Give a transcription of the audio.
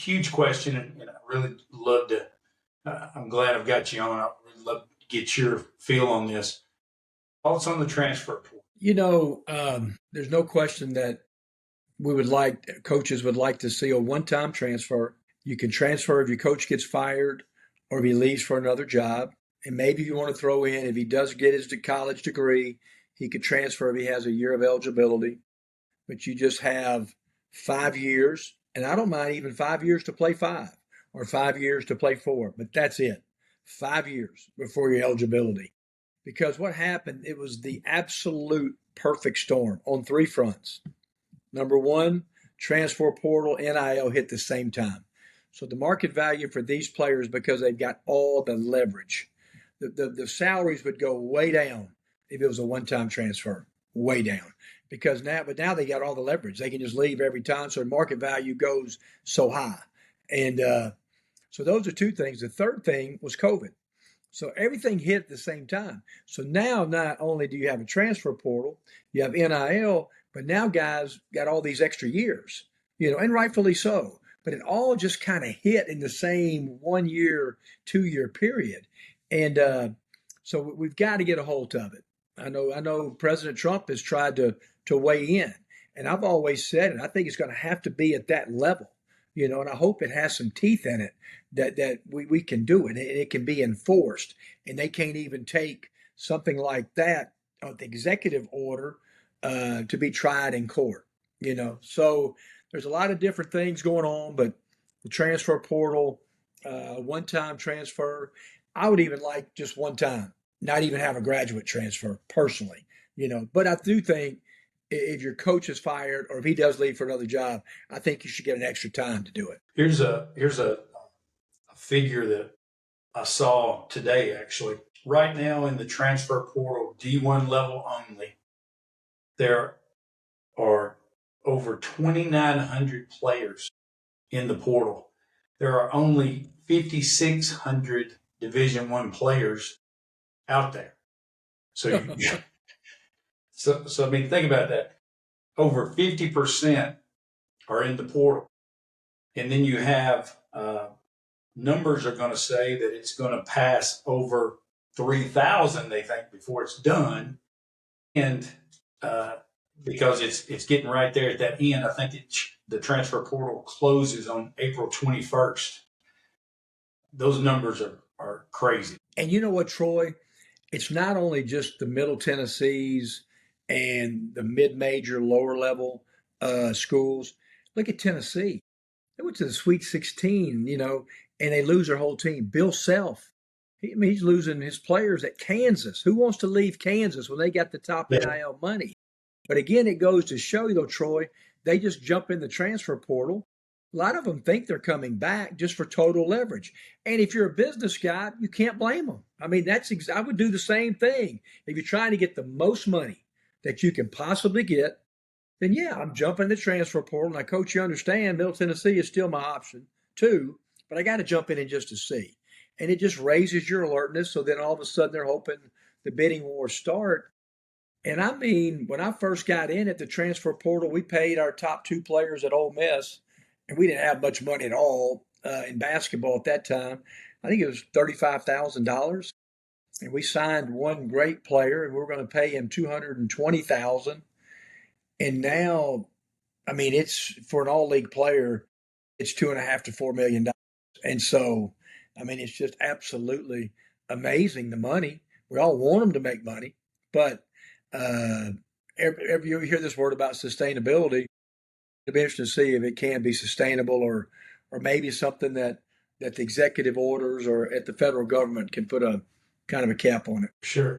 huge question, and I really love to. I'm glad I've got you on. I really love to get your feel on this. Thoughts on the transfer portal? There's no question that coaches would like to see a one-time transfer. You can transfer if your coach gets fired or if he leaves for another job. And maybe you want to throw in, if he does get his college degree, he could transfer if he has a year of eligibility. But you just have 5 years, and I don't mind even 5 years to play five or 5 years to play four, but that's it. 5 years before your eligibility. Because what happened, it was the absolute perfect storm on three fronts. Number one, transfer portal, NIL hit the same time. So the market value for these players, because they've got all the leverage, the salaries would go way down if it was a one-time transfer, way down. But now they got all the leverage. They can just leave every time, so the market value goes so high. And so those are two things. The third thing was COVID. So everything hit at the same time. So now not only do you have a transfer portal, you have NIL, but now guys got all these extra years, and rightfully so. But it all just kind of hit in the same 1 year, 2 year period. And so we've got to get a hold of it. I know President Trump has tried to weigh in. And I've always said it, I think it's going to have to be at that level, and I hope it has some teeth in it that we can do it. And it can be enforced. And they can't even take something like that, the executive order, to be tried in court, So there's a lot of different things going on, but the transfer portal, one-time transfer, I would even like just one time, not even have a graduate transfer personally, But I do think if your coach is fired or if he does leave for another job, I think you should get an extra time to do it. Here's a figure that I saw today, actually. Right now in the transfer portal, D1 level only, there are over 2,900 players in the portal. There are only 5,600 Division I players out there. So, so I mean, think about that. Over 50% are in the portal, and then you have numbers are going to say that it's going to pass over 3,000. They think before it's done, and because it's getting right there at that end. I think the transfer portal closes on April 21st. Those numbers are crazy. And you know what, Troy? It's not only just the Middle Tennessees and the mid-major, lower-level schools. Look at Tennessee. They went to the Sweet 16, and they lose their whole team. Bill Self, he's losing his players at Kansas. Who wants to leave Kansas when they got the top NIL money? But again, it goes to show you, though, Troy, they just jump in the transfer portal. A lot of them think they're coming back just for total leverage. And if you're a business guy, you can't blame them. I mean, I would do the same thing. If you're trying to get the most money that you can possibly get, then yeah, I'm jumping in the transfer portal. Now, Coach, you understand, Middle Tennessee is still my option too, but I got to jump in just to see. And it just raises your alertness. So then all of a sudden they're hoping the bidding wars start. And I mean, when I first got in at the transfer portal, we paid our top two players at Ole Miss, and we didn't have much money at all in basketball at that time. I think it was $35,000. And we signed one great player, and we were going to pay him $220,000. And now, I mean, it's for an all-league player, it's $2.5 to $4 million. And so, I mean, it's just absolutely amazing, the money. We all want them to make money, but every you hear this word about sustainability, it'll be interesting to see if it can be sustainable or maybe something that the executive orders or at the federal government can put a kind of a cap on it. Sure.